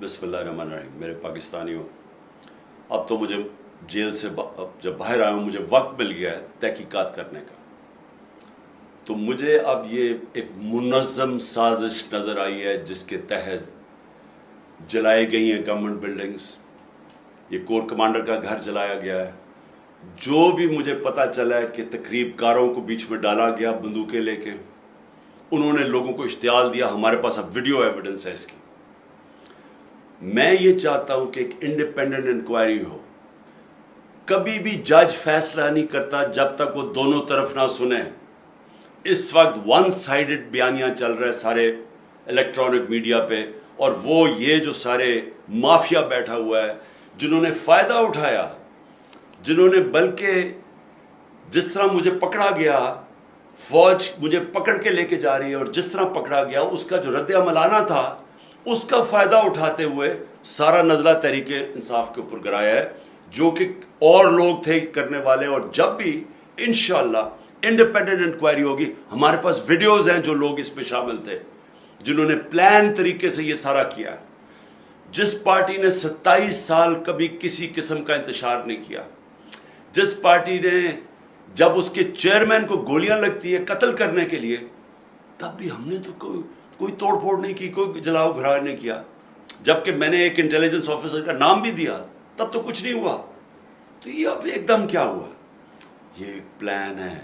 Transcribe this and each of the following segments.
बिस्मिल्लाहिर्रहमानिर्रहीम। मेरे पाकिस्तानियों, अब तो मुझे जेल से जब बाहर आया हूँ मुझे वक्त मिल गया है तहकीकात करने का। तो मुझे अब ये एक मुनज़्ज़म साजिश नज़र आई है जिसके तहत जलाई गई हैं गवर्नमेंट बिल्डिंग्स, ये कोर कमांडर का घर जलाया गया है। जो भी मुझे पता चला है कि तकरीबकारों को बीच में डाला गया बंदूकें लेके, उन्होंने लोगों को इश्तियाल दिया। हमारे पास अब वीडियो एविडेंस है इसकी। मैं ये चाहता हूं कि एक इंडिपेंडेंट इंक्वायरी हो। कभी भी जज फैसला नहीं करता जब तक वो दोनों तरफ ना सुने। इस वक्त वन साइडेड बयानियां चल रहे सारे इलेक्ट्रॉनिक मीडिया पे, और वो ये जो सारे माफिया बैठा हुआ है जिन्होंने फ़ायदा उठाया, जिन्होंने बल्कि जिस तरह मुझे पकड़ा गया, फौज मुझे पकड़ के लेके जा रही है और जिस तरह पकड़ा गया उसका जो रद्द अमल आना था उसका फ़ायदा उठाते हुए सारा नज़ला तहरीके इंसाफ के ऊपर गिराया है, जो कि और लोग थे करने वाले। और जब भी इंशाअल्लाह इंडिपेंडेंट इंक्वायरी होगी, हमारे पास वीडियोज़ हैं जो लोग इसमें शामिल थे जिन्होंने प्लान तरीके से ये सारा किया है। जिस पार्टी ने 27 साल कभी किसी किस्म का इंतशार नहीं किया, जिस पार्टी ने जब उसके चेयरमैन को गोलियां लगती है कत्ल करने के लिए, तब भी हमने तो कोई तोड़ फोड़ नहीं की, कोई जलाओ घराव नहीं किया। जबकि मैंने एक इंटेलिजेंस ऑफिसर का नाम भी दिया तब तो कुछ नहीं हुआ। तो ये अब एकदम क्या हुआ? ये एक प्लान है,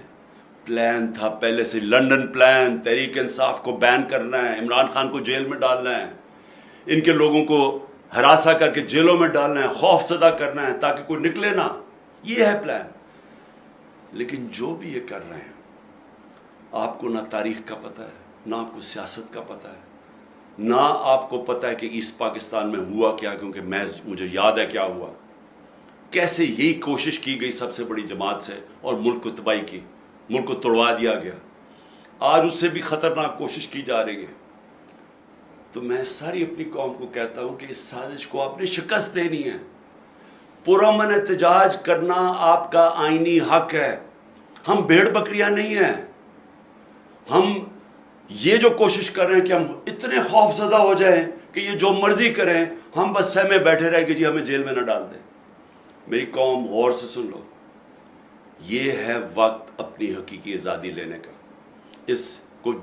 प्लान था पहले से, लंदन प्लान। तहरीक इंसाफ को बैन करना है, इमरान खान को जेल में डालना है, इनके लोगों को हरासा करके जेलों में डालना है, खौफ ज़दा करना है ताकि कोई निकले ना। ये है प्लान। लेकिन जो भी ये कर रहे हैं, आपको ना तारीख का पता है, ना आपको सियासत का पता है, ना आपको पता है कि ईस्ट पाकिस्तान में हुआ क्या, क्योंकि मुझे याद है क्या हुआ। कैसे यही कोशिश की गई सबसे बड़ी जमात से और मुल्क को तबाही की, मुल्क को तोड़वा दिया गया। आज उससे भी ख़तरनाक कोशिश की जा रही है। तो मैं सारी अपनी कौम को कहता हूँ कि इस साजिश को आपने शिकस्त देनी है। पुरअमन एहतजाज करना आपका आईनी हक है। हम भेड़ बकरियां नहीं हैं। हम ये जो कोशिश कर रहे हैं कि हम इतने खौफज़दा हो जाएं कि ये जो मर्जी करें, हम बस सहमे बैठे रहे कि जी हमें जेल में न डाल दें। मेरी कौम गौर से सुन लो, ये है वक्त अपनी हकीकी आज़ादी लेने का। इसको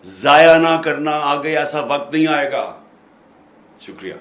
ज़ाया ना करना, आगे ऐसा वक्त नहीं आएगा। शुक्रिया।